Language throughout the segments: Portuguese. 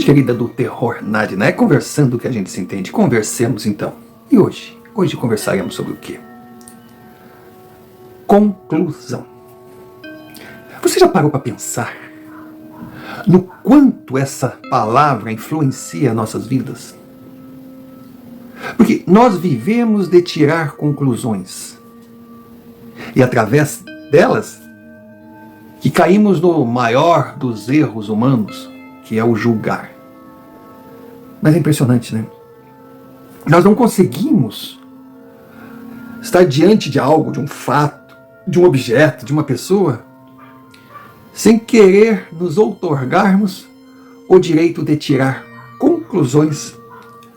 Gente querida do terror, Nádia, não é conversando que a gente se entende. Conversemos então. E hoje? Hoje conversaremos sobre o quê? Conclusão. Você já parou para pensar no quanto essa palavra influencia nossas vidas? Porque nós vivemos de tirar conclusões. E através delas, que caímos no maior dos erros humanos, que é o julgar. Mas é impressionante, né? Nós não conseguimos estar diante de algo, de um fato, de um objeto, de uma pessoa, sem querer nos outorgarmos o direito de tirar conclusões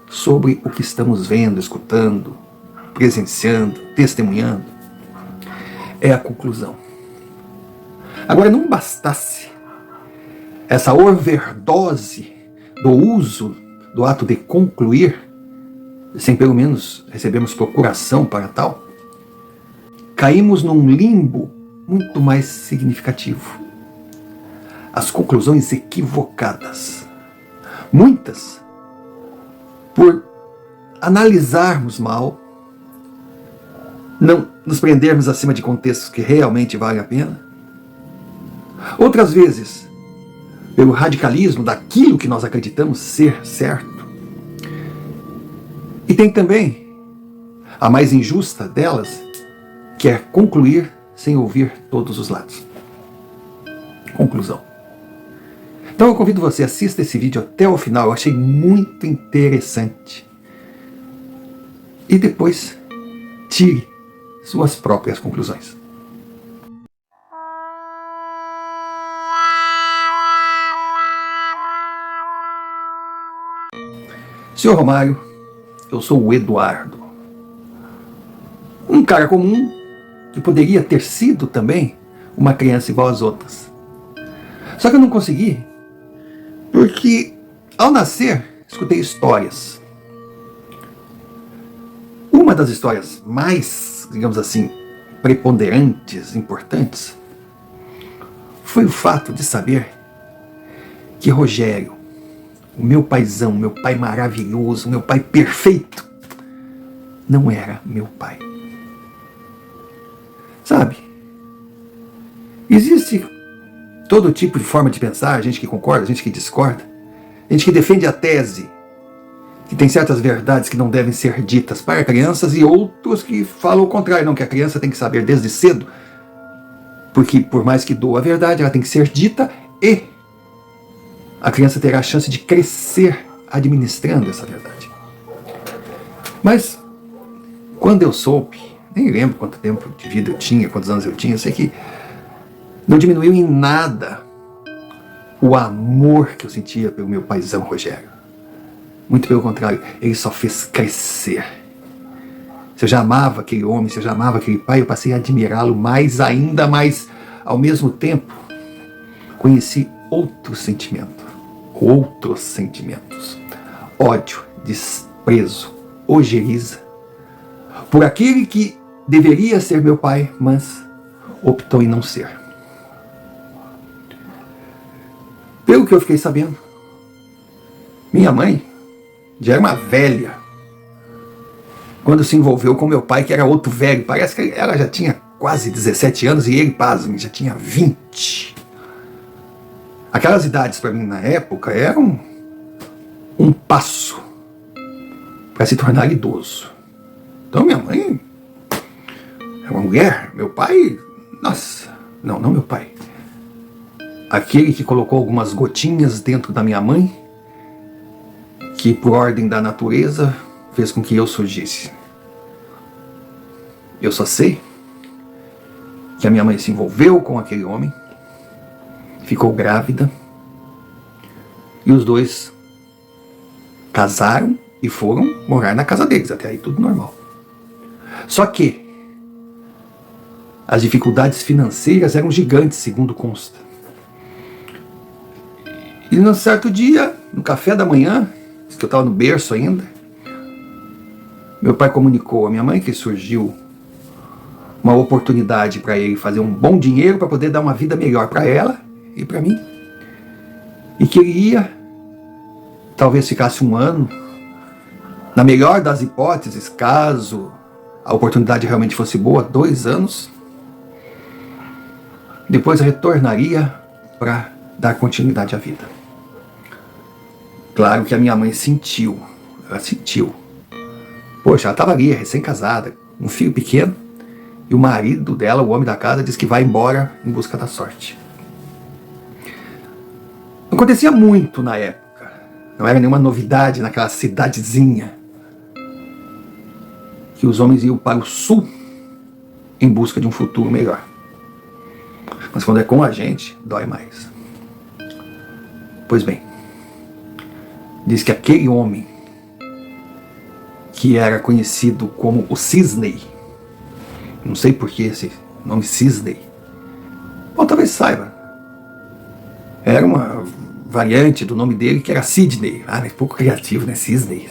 sobre o que estamos vendo, escutando, presenciando, testemunhando. É a conclusão. Agora, não bastasse essa overdose do uso do ato de concluir, sem pelo menos recebermos procuração para tal, caímos num limbo muito mais significativo. As conclusões equivocadas. Muitas por analisarmos mal, não nos prendermos acima de contextos que realmente valem a pena. Outras vezes, pelo radicalismo daquilo que nós acreditamos ser certo. E tem também a mais injusta delas, que é concluir sem ouvir todos os lados. Conclusão. Então eu convido você, assista esse vídeo até o final, eu achei muito interessante. E depois, tire suas próprias conclusões. Senhor Romário, eu sou o Eduardo. Um cara comum que poderia ter sido também uma criança igual às outras. Só que eu não consegui, porque ao nascer escutei histórias. Uma das histórias mais, digamos assim, preponderantes, importantes, foi o fato de saber que Rogério, o meu paizão, meu pai maravilhoso, meu pai perfeito, não era meu pai. Sabe? Existe todo tipo de forma de pensar, gente que concorda, gente que discorda, gente que defende a tese que tem certas verdades que não devem ser ditas para crianças e outros que falam o contrário, não, que a criança tem que saber desde cedo, porque por mais que doa a verdade, ela tem que ser dita e a criança terá a chance de crescer administrando essa verdade. Mas, quando eu soube, nem lembro quanto tempo de vida eu tinha, quantos anos eu tinha, eu sei que não diminuiu em nada o amor que eu sentia pelo meu paizão Rogério. Muito pelo contrário, ele só fez crescer. Se eu já amava aquele homem, se eu já amava aquele pai, eu passei a admirá-lo mais ainda, mas ao mesmo tempo conheci outros sentimentos. Ódio, desprezo, ojeriza por aquele que deveria ser meu pai, mas optou em não ser. Pelo que eu fiquei sabendo, minha mãe já era uma velha quando se envolveu com meu pai, que era outro velho. Parece que ela já tinha quase 17 anos e ele, pasme, já tinha 20. Aquelas idades para mim na época eram um passo para se tornar idoso. Então minha mãe é uma mulher, meu pai, nossa, não meu pai. Aquele que colocou algumas gotinhas dentro da minha mãe, que por ordem da natureza fez com que eu surgisse. Eu só sei que a minha mãe se envolveu com aquele homem, ficou grávida, e os dois casaram e foram morar na casa deles, até aí tudo normal. Só que as dificuldades financeiras eram gigantes, segundo consta. E num certo dia, no café da manhã, que eu estava no berço ainda, meu pai comunicou à minha mãe que surgiu uma oportunidade para ele fazer um bom dinheiro para poder dar uma vida melhor para ela e para mim, e que ele ia talvez ficasse um ano. Na melhor das hipóteses, caso a oportunidade realmente fosse boa, 2 anos. Depois retornaria para dar continuidade à vida. Claro que a minha mãe sentiu. Ela sentiu. Poxa, ela estava ali, recém-casada, um filho pequeno, e o marido dela, o homem da casa, diz que vai embora em busca da sorte. Acontecia muito na época. Não era nenhuma novidade naquela cidadezinha que os homens iam para o sul em busca de um futuro melhor. Mas quando é com a gente, dói mais. Pois bem, diz que aquele homem, que era conhecido como o Cisney, não sei por que esse nome Cisney, ou talvez saiba, era uma variante do nome dele que era Sidney. Mas pouco criativo, né? Cisney.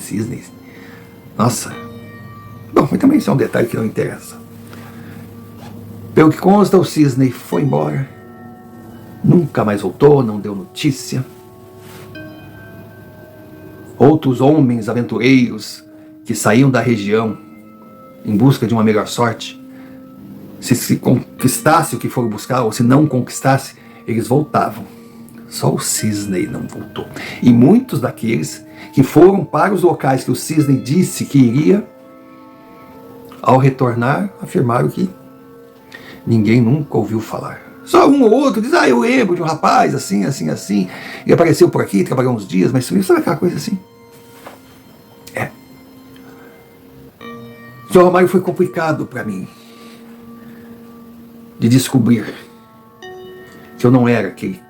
Nossa. Bom, mas também isso é um detalhe que não interessa. Pelo que consta, o Cisney foi embora, nunca mais voltou, não deu notícia. Outros homens aventureiros que saíam da região em busca de uma melhor sorte, se conquistasse o que foram buscar, ou se não conquistasse, eles voltavam. Só o Cisney não voltou. E muitos daqueles que foram para os locais que o Cisney disse que iria, ao retornar, afirmaram que ninguém nunca ouviu falar. Só um ou outro diz, eu lembro de um rapaz assim, ele apareceu por aqui, trabalhou uns dias, mas sumiu. Sabe aquela coisa assim? O Sr. Romário foi complicado para mim de descobrir que eu não era aquele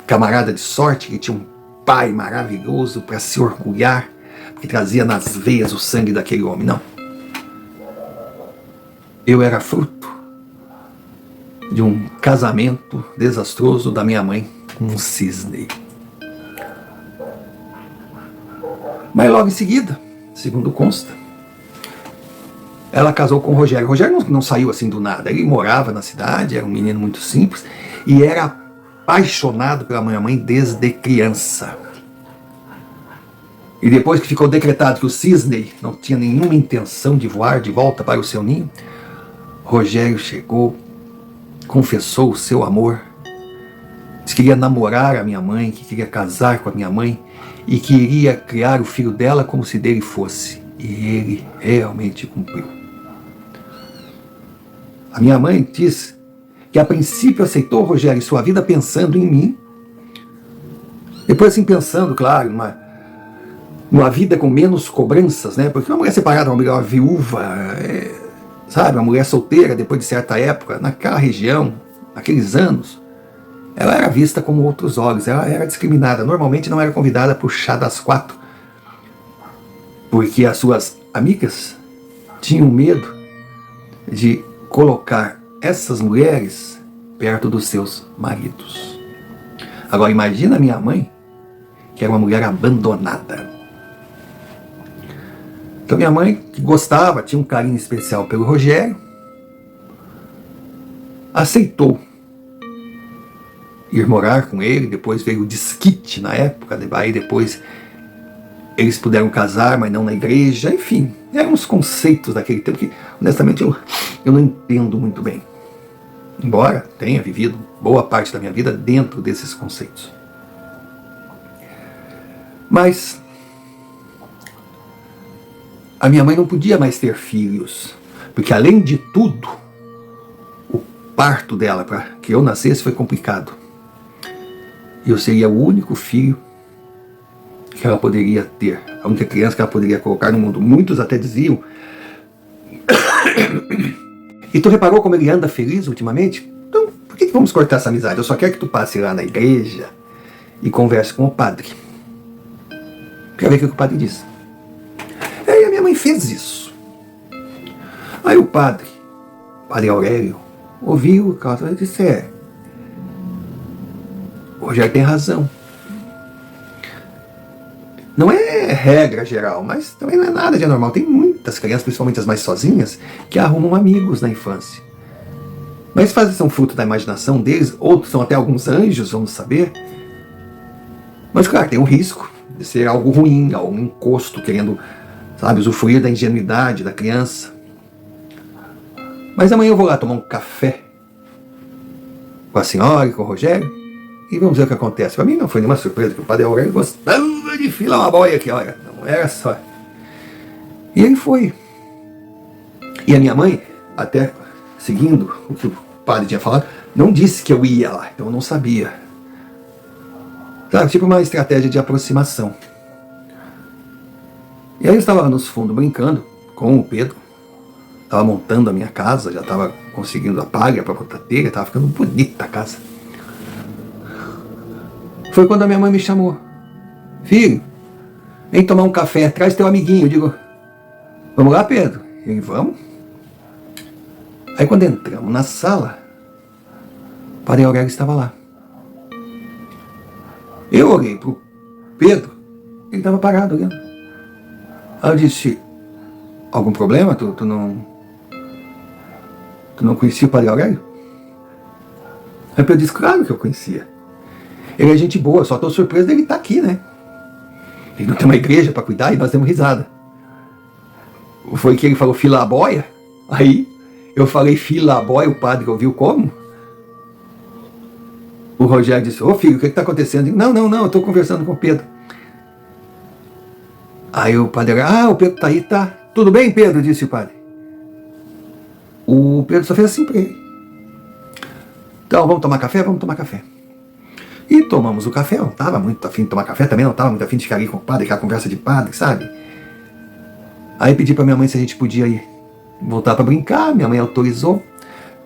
camarada de sorte que tinha um pai maravilhoso para se orgulhar, que trazia nas veias o sangue daquele homem. Não. Eu era fruto de um casamento desastroso da minha mãe com um Cisney. Mas logo em seguida, segundo consta, ela casou com o Rogério. O Rogério não saiu assim do nada. Ele morava na cidade, era um menino muito simples e era apaixonado pela minha mãe desde criança. E depois que ficou decretado que o Cisney não tinha nenhuma intenção de voar de volta para o seu ninho, Rogério chegou, confessou o seu amor, disse que queria namorar a minha mãe, que queria casar com a minha mãe e que iria criar o filho dela como se dele fosse. E ele realmente cumpriu. A minha mãe disse que a princípio aceitou Rogério em sua vida pensando em mim. Depois assim pensando, claro, numa vida com menos cobranças, né? Porque uma mulher separada, uma mulher viúva, sabe, uma mulher solteira depois de certa época, naquela região, naqueles anos, ela era vista com outros olhos, ela era discriminada. Normalmente não era convidada para o chá das 4, porque as suas amigas tinham medo de colocar essas mulheres perto dos seus maridos. Agora imagina a minha mãe, que era uma mulher abandonada. Então minha mãe, que gostava, tinha um carinho especial pelo Rogério, aceitou ir morar com ele. Depois veio o desquite na época, aí depois eles puderam casar, mas não na igreja. Enfim, eram uns conceitos daquele tempo que, honestamente, eu não entendo muito bem. Embora tenha vivido boa parte da minha vida dentro desses conceitos. Mas a minha mãe não podia mais ter filhos, porque além de tudo, o parto dela para que eu nascesse foi complicado. E eu seria o único filho que ela poderia ter, a única criança que ela poderia colocar no mundo. Muitos até diziam. E tu reparou como ele anda feliz ultimamente? Então, por que vamos cortar essa amizade? Eu só quero que tu passe lá na igreja e converse com o padre. Quer ver o que o padre diz. Aí a minha mãe fez isso. Aí o padre Aurélio, ouviu e disse, o Rogério tem razão. Não é regra geral, mas também não é nada de anormal. Tem muitas crianças, principalmente as mais sozinhas, que arrumam amigos na infância. Mas são fruto da imaginação deles, outros são até alguns anjos, vamos saber. Mas claro, tem um risco de ser algo ruim, algum encosto, querendo, sabe, usufruir da ingenuidade da criança. Mas amanhã eu vou lá tomar um café com a senhora e com o Rogério e vamos ver o que acontece. Para mim não foi nenhuma surpresa, que o padre Aurélio gostava de filar uma boia aqui, olha, não era só. E ele foi. E a minha mãe, até seguindo o que o padre tinha falado, não disse que eu ia lá, então eu não sabia. Sabe, tipo uma estratégia de aproximação. E aí eu estava lá nos fundos brincando com o Pedro. Estava montando a minha casa, já estava conseguindo a palha para botar telha, estava ficando bonita a casa. Foi quando a minha mãe me chamou. Filho, vem tomar um café, traz teu amiguinho. Eu digo, vamos lá, Pedro? Ele, vamos. Aí quando entramos na sala, o padre Aurélio estava lá. Eu olhei pro Pedro, ele estava parado olhando. Aí eu disse, algum problema? Tu não conhecia o padre Aurélio? Aí Pedro disse, claro que eu conhecia. Ele é gente boa, só estou surpreso dele estar aqui, né? Ele não tem uma igreja para cuidar e nós demos risada. Foi que ele falou fila a boia, aí eu falei fila a boia, o padre ouviu como? O Rogério disse, ô filho, o que está acontecendo? Eu digo, não, eu estou conversando com o Pedro. Aí o padre, o Pedro está aí, tá? Tudo bem, Pedro? Disse o padre. O Pedro só fez assim para ele. Então, vamos tomar café? Vamos tomar café. E tomamos o café, eu não estava muito afim de tomar café, também não estava muito afim de ficar ali com o padre, aquela conversa de padre, sabe? Aí pedi para minha mãe se a gente podia ir voltar para brincar, minha mãe autorizou.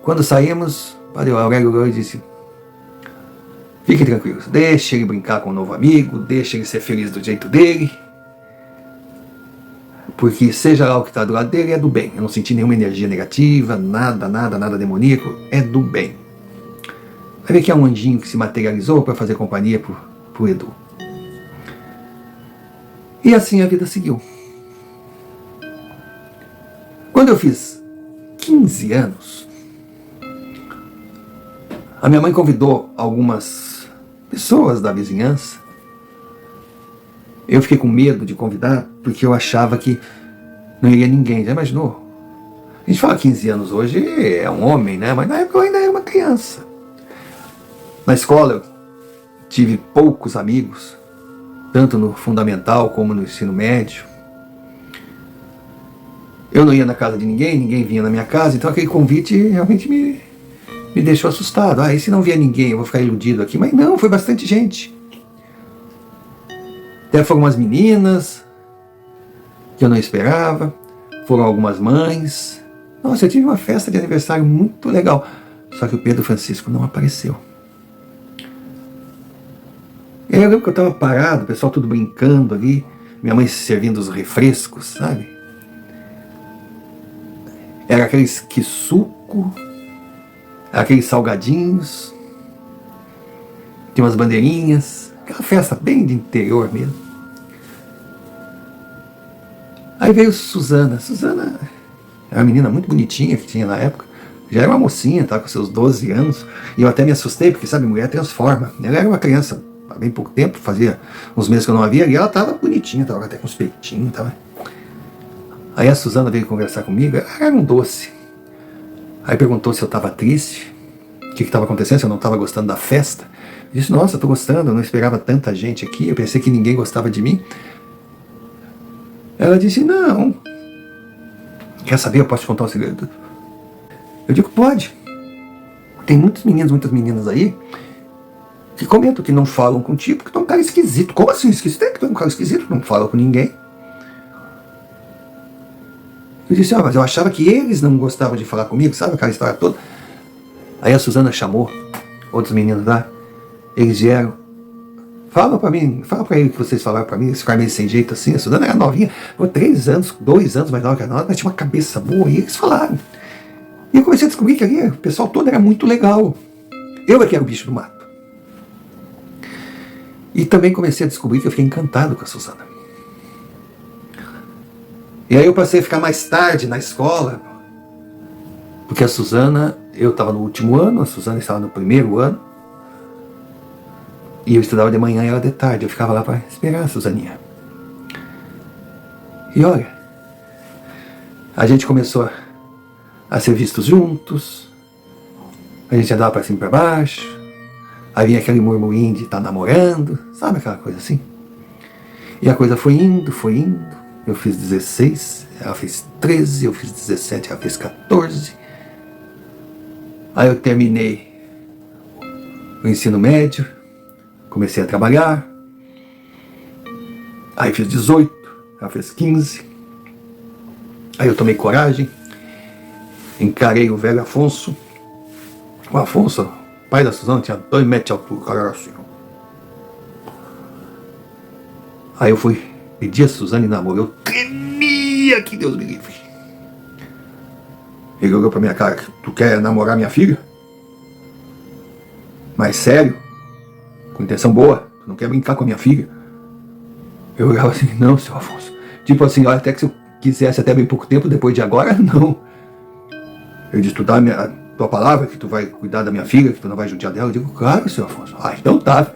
Quando saímos, o padre Aurélio olhou e disse, fiquem tranquilos, deixe ele brincar com um novo amigo, deixe ele ser feliz do jeito dele, porque seja lá o que está do lado dele, é do bem. Eu não senti nenhuma energia negativa, nada demoníaco, é do bem. Vai ver que é um anjinho que se materializou para fazer companhia pro Edu. E assim a vida seguiu. Quando eu fiz 15 anos, a minha mãe convidou algumas pessoas da vizinhança. Eu fiquei com medo de convidar, porque eu achava que não iria ninguém. Já imaginou? A gente fala 15 anos hoje, é um homem, né? Mas na época eu ainda era uma criança. Na escola eu tive poucos amigos, tanto no fundamental como no ensino médio. Eu não ia na casa de ninguém, ninguém vinha na minha casa, então aquele convite realmente me deixou assustado. E se não vier ninguém, eu vou ficar iludido aqui. Mas não, foi bastante gente. Até foram umas meninas que eu não esperava, foram algumas mães. Nossa, eu tive uma festa de aniversário muito legal. Só que o Pedro Francisco não apareceu. Eu lembro que eu estava parado, o pessoal tudo brincando ali, minha mãe servindo os refrescos, sabe? Era aqueles quisuco, aqueles salgadinhos, tinha umas bandeirinhas, aquela festa bem de interior mesmo. Aí veio Suzana. Suzana era uma menina muito bonitinha que tinha na época, já era uma mocinha, estava com seus 12 anos, e eu até me assustei, porque sabe, mulher transforma. Ela era uma criança há bem pouco tempo, fazia uns meses que eu não a via, e ela estava bonitinha, estava até com os peitinhos, tava. Aí a Suzana veio conversar comigo, ela era um doce. Aí perguntou se eu estava triste, o que estava acontecendo, se eu não estava gostando da festa. Eu disse, nossa, estou gostando, eu não esperava tanta gente aqui, eu pensei que ninguém gostava de mim. Ela disse, não. Quer saber, eu posso te contar um segredo? Eu digo, pode. Tem muitos meninos, muitas meninas aí que comentam que não falam contigo, porque tu é um cara esquisito. Como assim esquisito? É que tu é um cara esquisito, não fala com ninguém. Eu disse, mas eu achava que eles não gostavam de falar comigo, sabe aquela história toda? Aí a Suzana chamou outros meninos lá, eles vieram, fala pra mim, fala pra ele que vocês falaram pra mim, eles ficaram meio sem jeito assim. A Suzana era novinha, 3 anos, 2 anos mais nova que a nossa, mas tinha uma cabeça boa, e eles falaram. E eu comecei a descobrir que ali o pessoal todo era muito legal. Eu é que era o bicho do mato. E também comecei a descobrir que eu fiquei encantado com a Suzana. E aí eu passei a ficar mais tarde na escola, porque a Suzana, eu estava no último ano, a Suzana estava no primeiro ano. E eu estudava de manhã e ela de tarde. Eu ficava lá para esperar a Suzaninha. E olha, a gente começou a ser vistos juntos. A gente andava para cima e para baixo. Aí vinha aquele murmurinho de estar namorando. Sabe aquela coisa assim? E a coisa foi indo, foi indo. Eu fiz 16, ela fez 13, eu fiz 17, ela fez 14. Aí eu terminei o ensino médio, comecei a trabalhar. Aí fiz 18, ela fez 15. Aí eu tomei coragem, encarei o velho Afonso. O Afonso, pai da Suzana, tinha 2 metros de altura, o cara era assim. Aí eu fui pedir a Suzana em namoro, eu tremia, que Deus me livre. Ele olhou pra minha cara: tu quer namorar minha filha? Mas sério? Com intenção boa? Tu não quer brincar com a minha filha? Eu olhava assim: não, seu Afonso. Tipo assim, olha, até que se eu quisesse até bem pouco tempo, depois de agora, não. Eu disse: tu dá a tua palavra que tu vai cuidar da minha filha, que tu não vai judiar dela? Eu digo: claro, seu Afonso. Ah, então tá.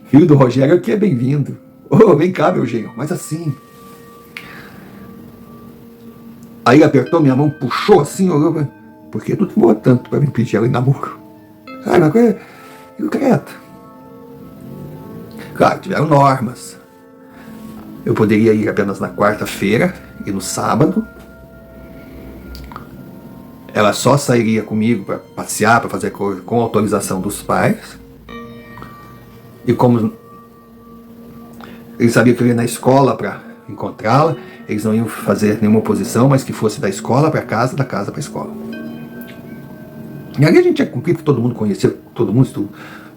Filho do Rogério aqui é bem-vindo. Oh, vem cá, meu genro. Mas assim... Aí ele apertou minha mão, puxou assim, olhou pra... Por que tu demorou tanto pra me pedir ela em namoro? Ah, uma coisa... Concreta. Claro, tiveram normas. Eu poderia ir apenas na quarta-feira e no sábado. Ela só sairia comigo para passear, para fazer coisa com autorização dos pais. E como eles sabiam que eu ia na escola para encontrá-la, eles não iam fazer nenhuma oposição, mas que fosse da escola para casa, da casa para a escola. E ali a gente tinha cumprido, todo mundo conhecia, todo mundo, se tu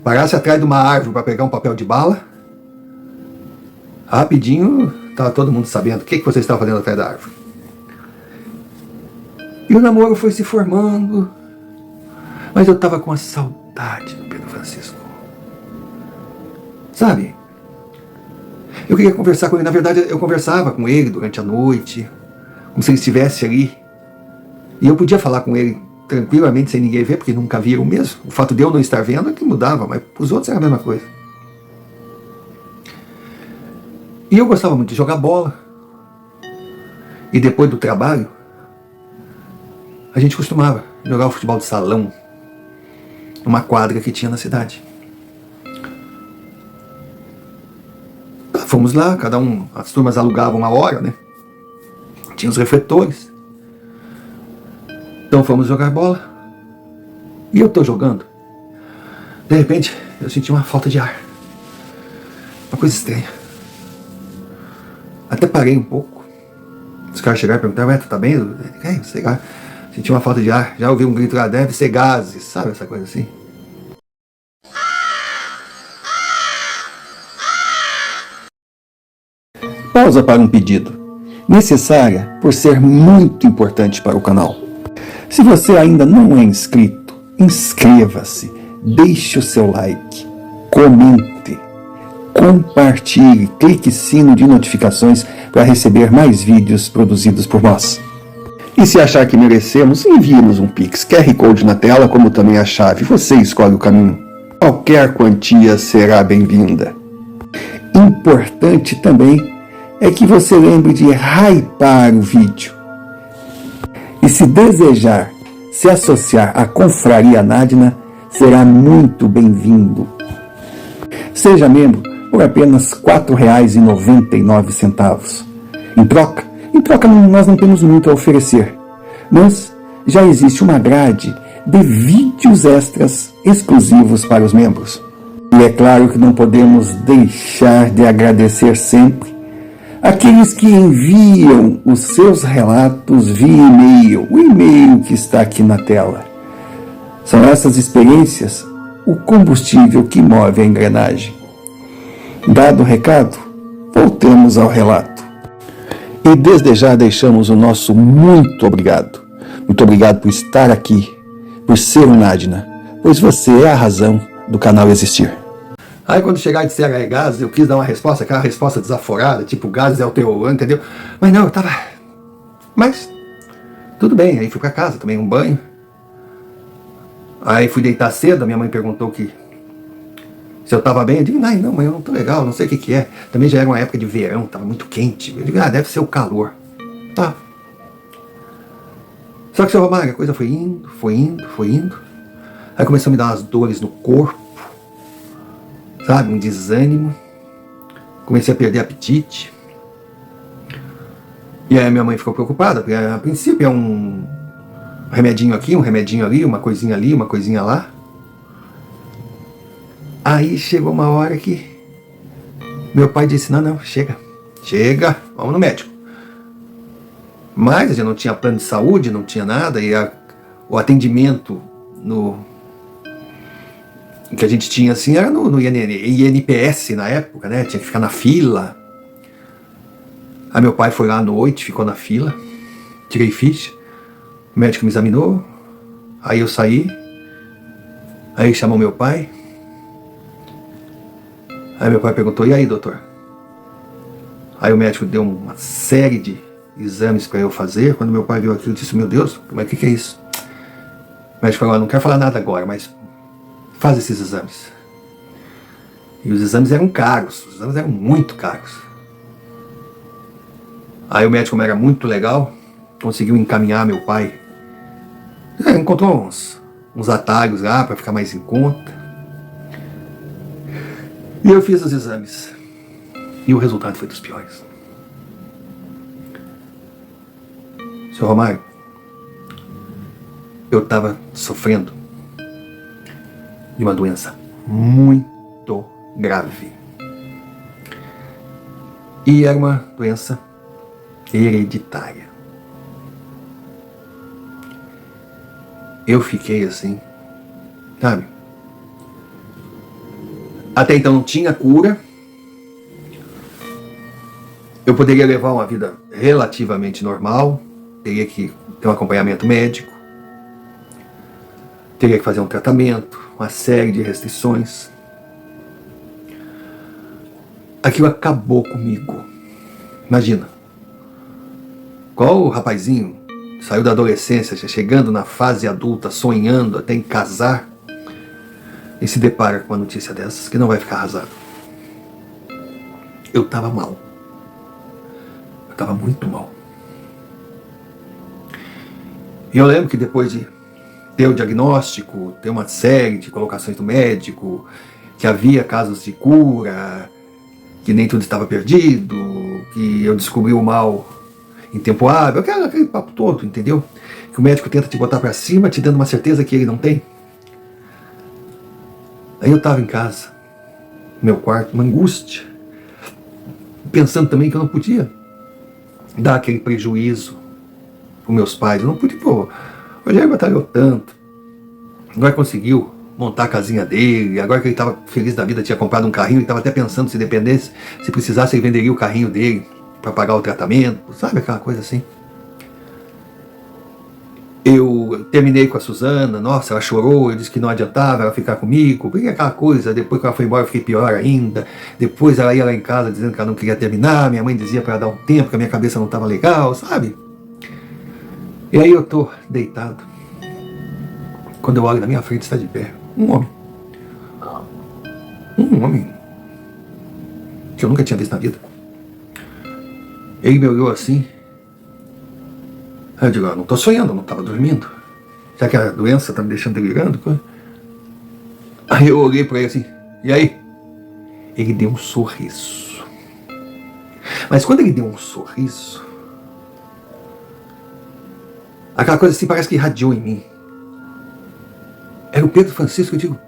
parasse atrás de uma árvore para pegar um papel de bala, rapidinho estava todo mundo sabendo o que você estava fazendo atrás da árvore. E o namoro foi se formando, mas eu estava com a saudade do Pedro Francisco. Sabe? Eu queria conversar com ele. Na verdade, eu conversava com ele durante a noite, como se ele estivesse ali. E eu podia falar com ele tranquilamente, sem ninguém ver, porque nunca viram mesmo. O fato de eu não estar vendo é que mudava, mas para os outros era a mesma coisa. E eu gostava muito de jogar bola. E depois do trabalho, a gente costumava jogar o futebol de salão numa quadra que tinha na cidade. Fomos lá, cada um, as turmas alugavam a hora, né? Tinha os refletores. Então fomos jogar bola. E eu tô jogando. De repente, eu senti uma falta de ar. Uma coisa estranha. Até parei um pouco. Os caras chegaram e perguntaram: tu tá bem? Sei lá. Senti uma falta de ar. Já ouvi um grito lá: deve ser gases. Sabe essa coisa assim? Pausa para um pedido, necessária por ser muito importante para o canal. Se você ainda não é inscrito, inscreva-se, deixe o seu like, comente, compartilhe, clique sino de notificações para receber mais vídeos produzidos por nós. E se achar que merecemos, envie-nos um Pix, QR Code na tela, como também a chave. Você escolhe o caminho. Qualquer quantia será bem-vinda. Importante também é que você lembre de hypar o vídeo. E se desejar se associar à Confraria Nadina, será muito bem-vindo. Seja membro por apenas R$ 4,99. Em troca nós não temos muito a oferecer, mas já existe uma grade de vídeos extras exclusivos para os membros. E é claro que não podemos deixar de agradecer sempre aqueles que enviam os seus relatos via e-mail, o e-mail que está aqui na tela. São essas experiências o combustível que move a engrenagem. Dado o recado, voltemos ao relato. E desde já deixamos o nosso muito obrigado. Muito obrigado por estar aqui, por ser um Nadina, pois você é a razão do canal existir. Aí quando chegar e disser gases, eu quis dar uma resposta, aquela resposta desaforada, tipo gases é o teu, entendeu? Mas não, eu tava... Mas, tudo bem, aí fui pra casa, tomei um banho. Aí fui deitar cedo, a minha mãe perguntou Se eu estava bem, eu digo, não, mas eu não estou legal, não sei o que que é. Também já era uma época de verão, estava muito quente. Eu digo, deve ser o calor. Tá. Só que, seu Romário, a coisa foi indo, foi indo, foi indo. Aí começou a me dar umas dores no corpo, sabe, um desânimo. Comecei a perder apetite. E aí a minha mãe ficou preocupada, porque a princípio é um remedinho aqui, um remedinho ali, uma coisinha ali, uma coisinha lá. Aí chegou uma hora que meu pai disse, não, chega, vamos no médico. Mas a gente não tinha plano de saúde, não tinha nada, e o atendimento que a gente tinha assim era no INPS na época, né? Tinha que ficar na fila. Aí meu pai foi lá à noite, ficou na fila, tirei ficha, o médico me examinou, aí eu saí, aí chamou meu pai, aí meu pai perguntou, e aí, doutor? Aí o médico deu uma série de exames para eu fazer. Quando meu pai viu aquilo, disse, meu Deus, mas o que é isso? O médico falou, não quero falar nada agora, mas faz esses exames. E os exames eram caros, os exames eram muito caros. Aí o médico, como era muito legal, conseguiu encaminhar meu pai. Encontrou uns atalhos lá para ficar mais em conta. E eu fiz os exames. E o resultado foi dos piores. Seu Romário, eu estava sofrendo de uma doença muito grave. E era uma doença hereditária. Eu fiquei assim, sabe? Até então não tinha cura. Eu poderia levar uma vida relativamente normal, teria que ter um acompanhamento médico, teria que fazer um tratamento, uma série de restrições. Aquilo acabou comigo. Imagina, qual o rapazinho saiu da adolescência, chegando na fase adulta, sonhando até em casar, e se depara com uma notícia dessas que não vai ficar arrasado. Eu estava mal. Eu estava muito mal. E eu lembro que depois de ter o diagnóstico, ter uma série de colocações do médico, que havia casos de cura, que nem tudo estava perdido, que eu descobri o mal em tempo hábil, aquele papo todo, entendeu? Que o médico tenta te botar pra cima, te dando uma certeza que ele não tem. Aí eu estava em casa, no meu quarto, uma angústia, pensando também que eu não podia dar aquele prejuízo para meus pais. Eu não podia, o Rogério batalhou tanto, agora conseguiu montar a casinha dele, agora que ele estava feliz da vida, tinha comprado um carrinho, ele estava até pensando, se dependesse, se precisasse, ele venderia o carrinho dele para pagar o tratamento, sabe aquela coisa assim. Eu terminei com a Suzana, nossa, ela chorou, eu disse que não adiantava ela ficar comigo, porque aquela coisa, depois que ela foi embora eu fiquei pior ainda, depois ela ia lá em casa dizendo que ela não queria terminar, minha mãe dizia para ela dar um tempo, que a minha cabeça não estava legal, sabe? E aí eu tô deitado, quando eu olho na minha frente está de pé um homem que eu nunca tinha visto na vida. Ele me olhou assim. Aí eu digo, não estou sonhando, não estava dormindo. Será que a doença está me deixando delirando? Aí eu olhei para ele assim, e aí? Ele deu um sorriso. Mas quando ele deu um sorriso, aquela coisa assim parece que irradiou em mim. Era o Pedro Francisco. Eu digo,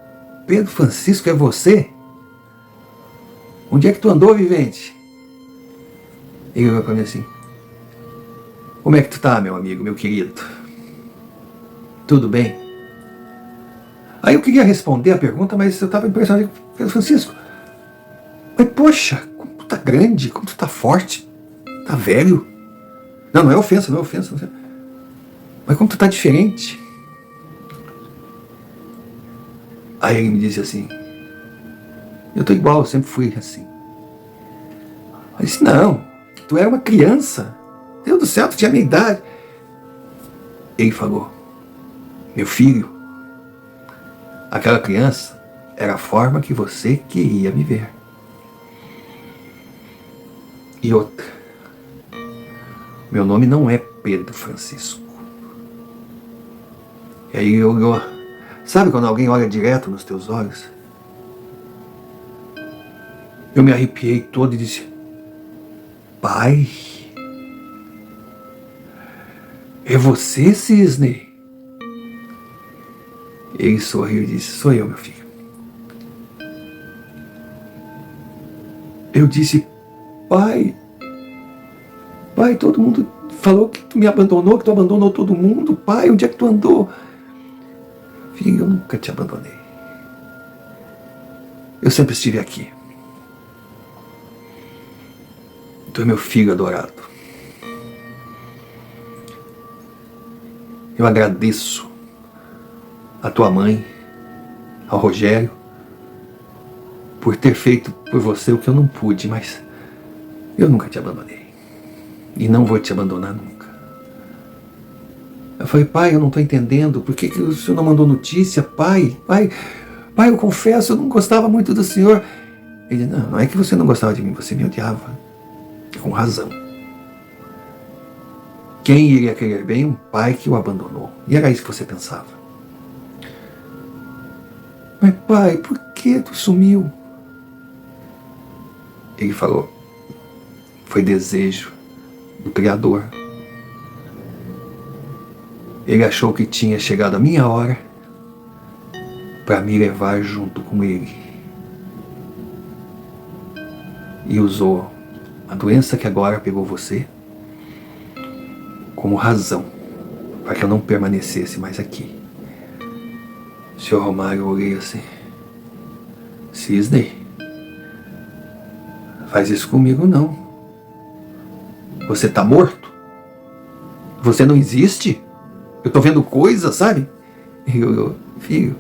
Pedro Francisco, é você? Onde é que tu andou, vivente? Ele olhou para mim assim, como é que tu tá, meu amigo, meu querido? Tudo bem? Aí eu queria responder a pergunta, mas eu estava impressionado com Pedro Francisco. Mas poxa, como tu tá grande, como tu tá forte, tá velho. Não é ofensa, não é ofensa. Mas como tu tá diferente. Aí ele me disse assim, eu tô igual, eu sempre fui assim. Eu disse, não, tu era uma criança. Deus do céu, tu tinha a minha idade. Ele falou, meu filho, aquela criança era a forma que você queria me ver. E outra, meu nome não é Pedro Francisco. E aí sabe quando alguém olha direto nos teus olhos? Eu me arrepiei todo e disse: pai, é você, Cisne? Ele sorriu e disse: sou eu, meu filho. Eu disse: pai, todo mundo falou que tu me abandonou, que tu abandonou todo mundo. Pai, onde é que tu andou? Filho, eu nunca te abandonei. Eu sempre estive aqui. Tu é meu filho adorado. Eu agradeço a tua mãe, ao Rogério, por ter feito por você o que eu não pude, mas eu nunca te abandonei. E não vou te abandonar nunca. Eu falei: pai, eu não estou entendendo. Por que o senhor não mandou notícia? Pai, eu confesso, eu não gostava muito do senhor. Ele: não é que você não gostava de mim, você me odiava. Com razão. Quem iria querer bem um pai que o abandonou? E era isso que você pensava. Mas pai, por que tu sumiu? Ele falou: foi desejo do Criador. Ele achou que tinha chegado a minha hora para me levar junto com ele. E usou a doença que agora pegou você como razão para que eu não permanecesse mais aqui. Senhor Romário, eu olhei assim: Cisne, faz isso comigo não. Você tá morto? Você não existe? Eu tô vendo coisas, sabe? Eu, filho,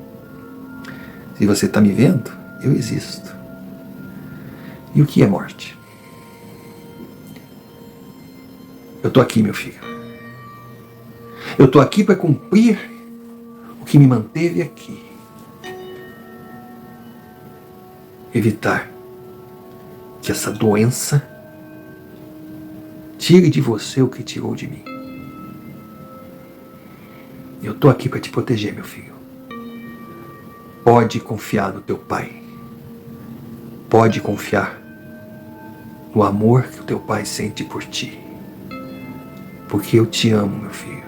se você tá me vendo, eu existo. E o que é morte? Eu tô aqui, meu filho. Eu tô aqui para cumprir o que me manteve aqui. Evitar que essa doença tire de você o que tirou de mim. Eu tô aqui para te proteger, meu filho. Pode confiar no teu pai. Pode confiar no amor que o teu pai sente por ti. Porque eu te amo, meu filho.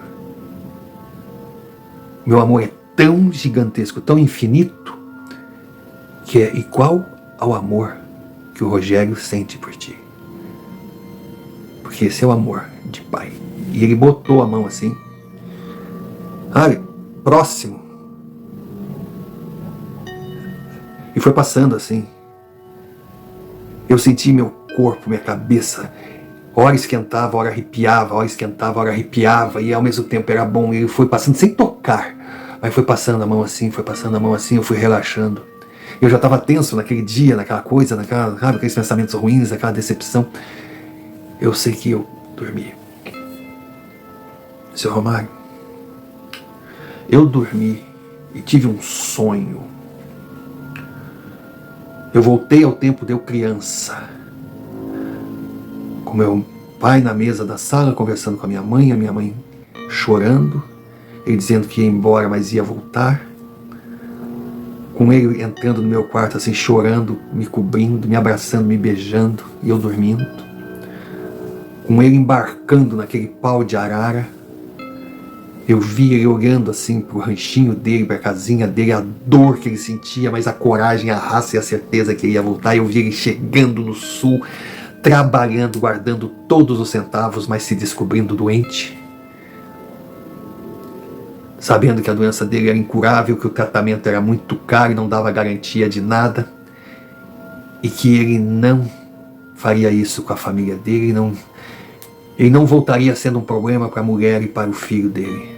Meu amor é tão gigantesco, tão infinito, que é igual ao amor que o Rogério sente por ti. Porque esse é o amor de pai. E ele botou a mão assim, próximo. E foi passando assim. Eu senti meu corpo, minha cabeça, hora esquentava, hora arrepiava, hora esquentava, hora arrepiava, e ao mesmo tempo era bom. Ele foi passando sem tocar, mas foi passando a mão assim, eu fui relaxando. Eu já estava tenso naquele dia, naquela coisa, aqueles pensamentos ruins, aquela decepção. Eu sei que eu dormi. Seu Romário, eu dormi e tive um sonho. Eu voltei ao tempo de eu criança, com meu pai na mesa da sala conversando com a minha mãe chorando, ele dizendo que ia embora, mas ia voltar, com ele entrando no meu quarto assim, chorando, me cobrindo, me abraçando, me beijando, e eu dormindo, com ele embarcando naquele pau de arara. Eu vi ele olhando assim pro ranchinho dele, pra casinha dele, a dor que ele sentia, mas a coragem, a raça e a certeza que ele ia voltar. Eu vi ele chegando no sul, trabalhando, guardando todos os centavos, mas se descobrindo doente. Sabendo que a doença dele era incurável, que o tratamento era muito caro e não dava garantia de nada. E que ele não faria isso com a família dele, ele não voltaria sendo um problema para a mulher e para o filho dele.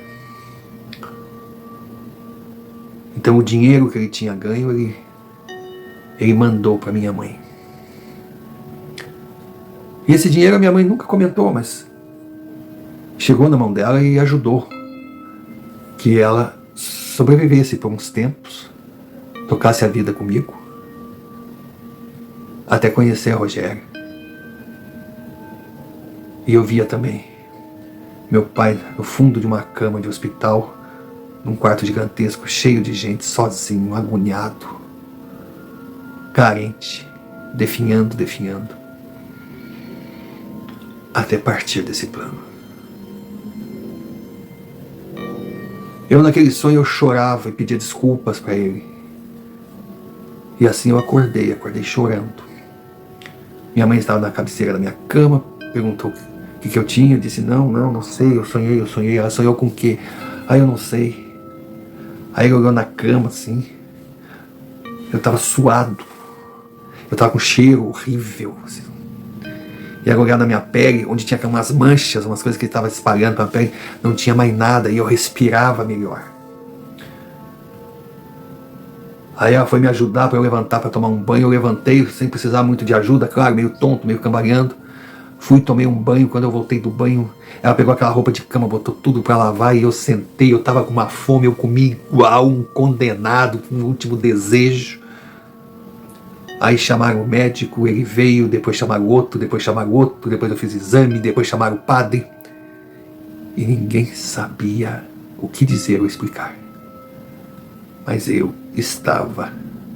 Então o dinheiro que ele tinha ganho, ele mandou para minha mãe. E esse dinheiro a minha mãe nunca comentou, mas chegou na mão dela e ajudou que ela sobrevivesse por uns tempos tocasse a vida comigo, até conhecer a Rogério. E eu via também meu pai no fundo de uma cama de hospital, num quarto gigantesco, cheio de gente, sozinho, agoniado, carente, definhando, até partir desse plano. Eu, naquele sonho, eu chorava e pedia desculpas para ele. E assim eu acordei chorando. Minha mãe estava na cabeceira da minha cama, perguntou o que eu tinha, eu disse, não sei, eu sonhei. Ela sonhou com o quê? Aí eu não sei. Aí ele olhou na cama assim, eu estava suado, eu estava com um cheiro horrível, assim. E ela olhava na minha pele, onde tinha umas manchas, umas coisas que estava espalhando para a pele, não tinha mais nada, e eu respirava melhor. Aí ela foi me ajudar para eu levantar para tomar um banho. Eu levantei sem precisar muito de ajuda, claro, meio tonto, meio cambaleando. Fui, tomei um banho. Quando eu voltei do banho, ela pegou aquela roupa de cama, botou tudo para lavar, e eu sentei. Eu tava com uma fome, eu comi igual um condenado, com um último desejo. Aí chamaram o médico, ele veio, depois chamaram outro, depois eu fiz exame, depois chamaram o padre. E ninguém sabia o que dizer ou explicar. Mas eu estava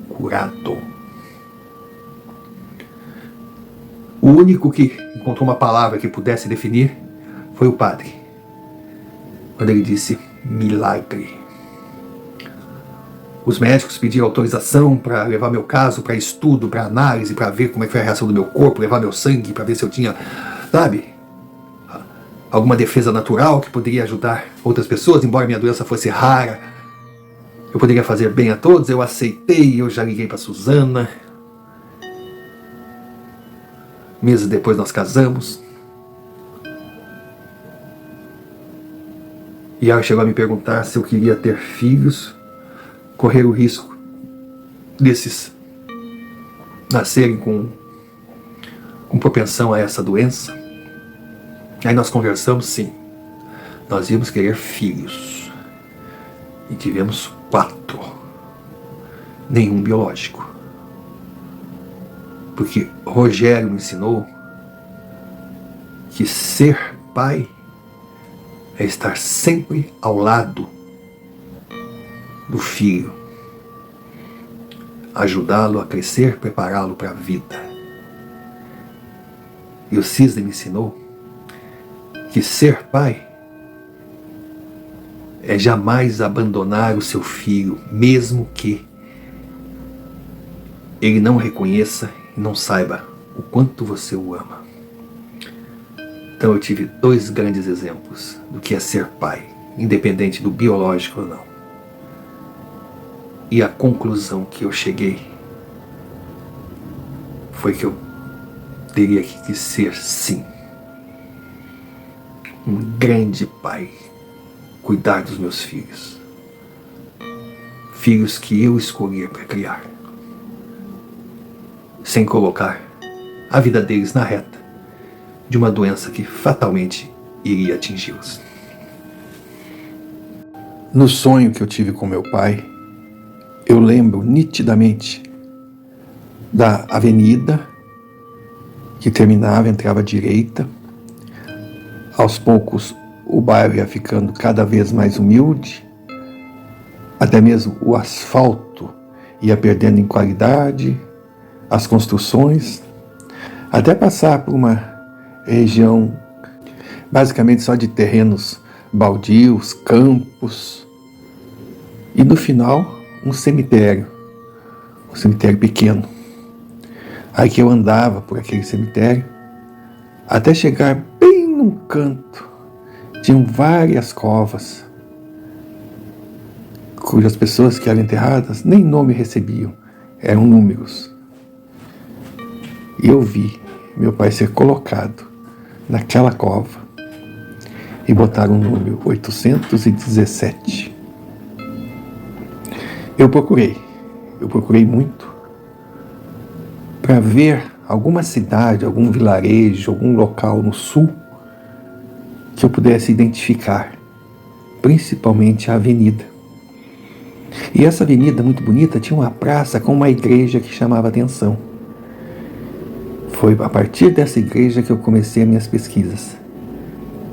curado. O único que encontrou uma palavra que pudesse definir foi o padre, quando ele disse milagre. Os médicos pediram autorização para levar meu caso para estudo, para análise, para ver como é que foi a reação do meu corpo, levar meu sangue para ver se eu tinha, alguma defesa natural que poderia ajudar outras pessoas, embora minha doença fosse rara. Eu poderia fazer bem a todos. Eu aceitei, eu já liguei para Suzana. Meses depois nós casamos. E ela chegou a me perguntar se eu queria ter filhos, correr o risco desses nascerem com propensão a essa doença. Aí nós conversamos, sim. Nós íamos querer filhos. E tivemos 4. Nenhum biológico. Porque Rogério me ensinou que ser pai é estar sempre ao lado do filho, ajudá-lo a crescer, prepará-lo para a vida. E o Cisne me ensinou que ser pai é jamais abandonar o seu filho, mesmo que ele não reconheça e não saiba o quanto você o ama. Então eu tive 2 grandes exemplos do que é ser pai, independente do biológico ou não. E a conclusão que eu cheguei foi que eu teria que ser, sim, um grande pai, cuidar dos meus filhos. Filhos que eu escolhi para criar, sem colocar a vida deles na reta de uma doença que fatalmente iria atingi-los. No sonho que eu tive com meu pai, eu lembro nitidamente da avenida que terminava, entrava à direita. Aos poucos o bairro ia ficando cada vez mais humilde, até mesmo o asfalto ia perdendo em qualidade, as construções, até passar por uma região basicamente só de terrenos baldios, campos, e no final um cemitério pequeno. Aí que eu andava por aquele cemitério até chegar bem num canto. Tinham várias covas cujas pessoas que eram enterradas nem nome recebiam, eram números. E eu vi meu pai ser colocado naquela cova e botaram o número 817. Eu procurei muito para ver alguma cidade, algum vilarejo, algum local no sul que eu pudesse identificar, principalmente a avenida. E essa avenida muito bonita tinha uma praça com uma igreja que chamava atenção. Foi a partir dessa igreja que eu comecei as minhas pesquisas,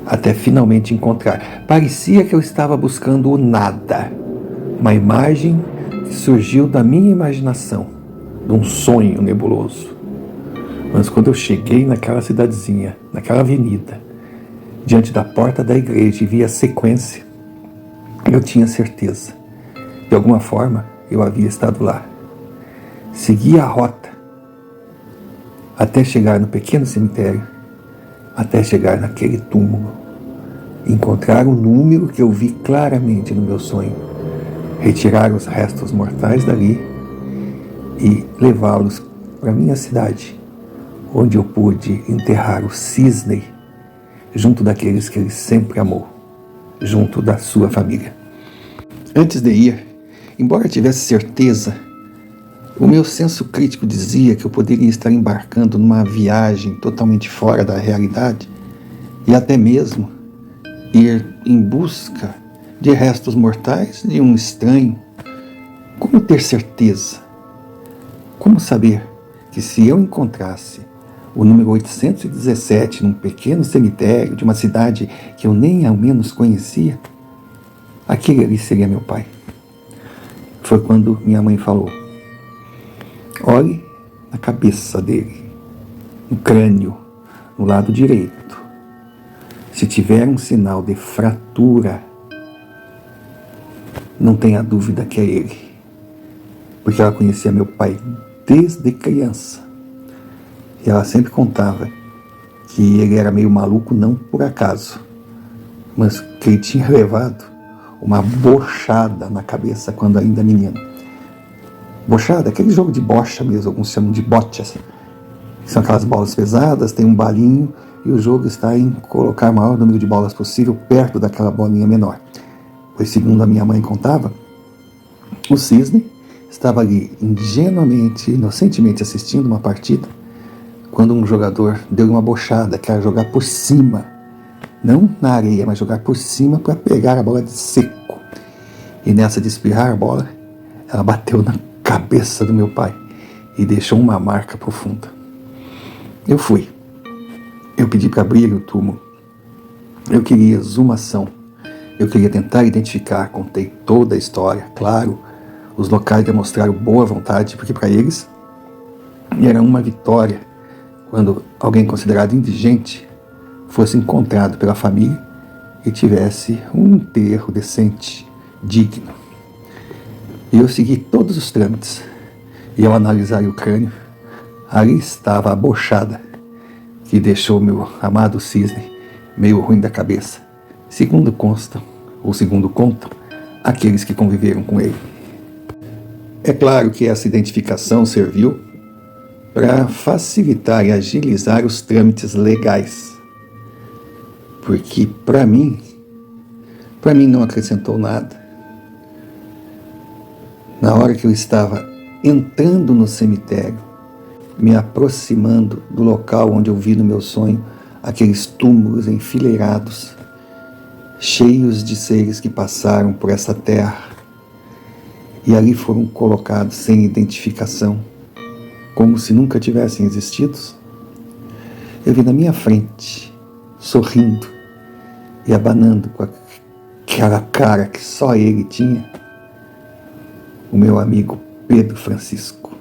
até finalmente encontrar. Parecia que eu estava buscando o nada, uma imagem que surgiu da minha imaginação, de um sonho nebuloso. Mas quando eu cheguei naquela cidadezinha, naquela avenida, diante da porta da igreja e vi a sequência, eu tinha certeza. De alguma forma, eu havia estado lá. Segui a rota até chegar no pequeno cemitério, até chegar naquele túmulo, encontrar o número que eu vi claramente no meu sonho, retirar os restos mortais dali e levá-los para minha cidade, onde eu pude enterrar o Cisne junto daqueles que ele sempre amou, junto da sua família. Antes de ir, embora tivesse certeza, o meu senso crítico dizia que eu poderia estar embarcando numa viagem totalmente fora da realidade e até mesmo ir em busca de restos mortais de um estranho. Como ter certeza? Como saber que se eu encontrasse o número 817 num pequeno cemitério de uma cidade que eu nem ao menos conhecia, aquele ali seria meu pai? Foi quando minha mãe falou: olhe na cabeça dele, no crânio, no lado direito. Se tiver um sinal de fratura, não tenha dúvida que é ele. Porque ela conhecia meu pai desde criança. E ela sempre contava que ele era meio maluco, não por acaso, mas que ele tinha levado uma bochada na cabeça quando ainda menino. Bochada, aquele jogo de bocha mesmo, alguns chamam de bochas. São aquelas bolas pesadas, tem um balinho e o jogo está em colocar o maior número de bolas possível perto daquela bolinha menor. Pois, segundo a minha mãe contava, o Cisne estava ali ingenuamente, inocentemente assistindo uma partida, quando um jogador deu uma bochada, que era jogar por cima, não na areia, mas jogar por cima para pegar a bola de seco. E nessa de espirrar a bola, ela bateu na cabeça do meu pai e deixou uma marca profunda. Eu fui. Eu pedi para abrir o túmulo. Eu queria exumação. Eu queria tentar identificar, contei toda a história. Claro, os locais demonstraram boa vontade, porque para eles era uma vitória quando alguém considerado indigente fosse encontrado pela família e tivesse um enterro decente, digno. E eu segui todos os trâmites. E ao analisar o crânio, ali estava a bochada que deixou meu amado Cisne meio ruim da cabeça, segundo contam aqueles que conviveram com ele. É claro que essa identificação serviu para facilitar e agilizar os trâmites legais, porque para mim não acrescentou nada. Na hora que eu estava entrando no cemitério, me aproximando do local onde eu vi no meu sonho aqueles túmulos enfileirados, cheios de seres que passaram por essa terra e ali foram colocados sem identificação, como se nunca tivessem existido, eu vi na minha frente, sorrindo e abanando com aquela cara que só ele tinha, o meu amigo Pedro Francisco.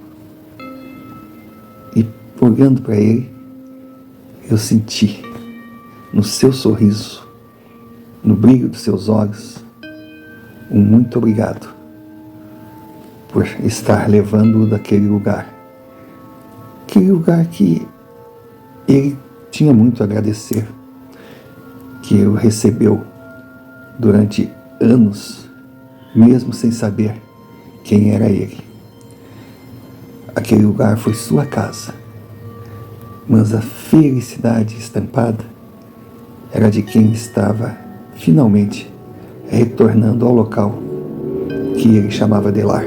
E olhando para ele, eu senti no seu sorriso, no brilho dos seus olhos, um muito obrigado por estar levando-o daquele lugar. Aquele lugar que ele tinha muito a agradecer, que o recebeu durante anos, mesmo sem saber quem era ele. Aquele lugar foi sua casa, mas a felicidade estampada era de quem estava finalmente retornando ao local que ele chamava de lar.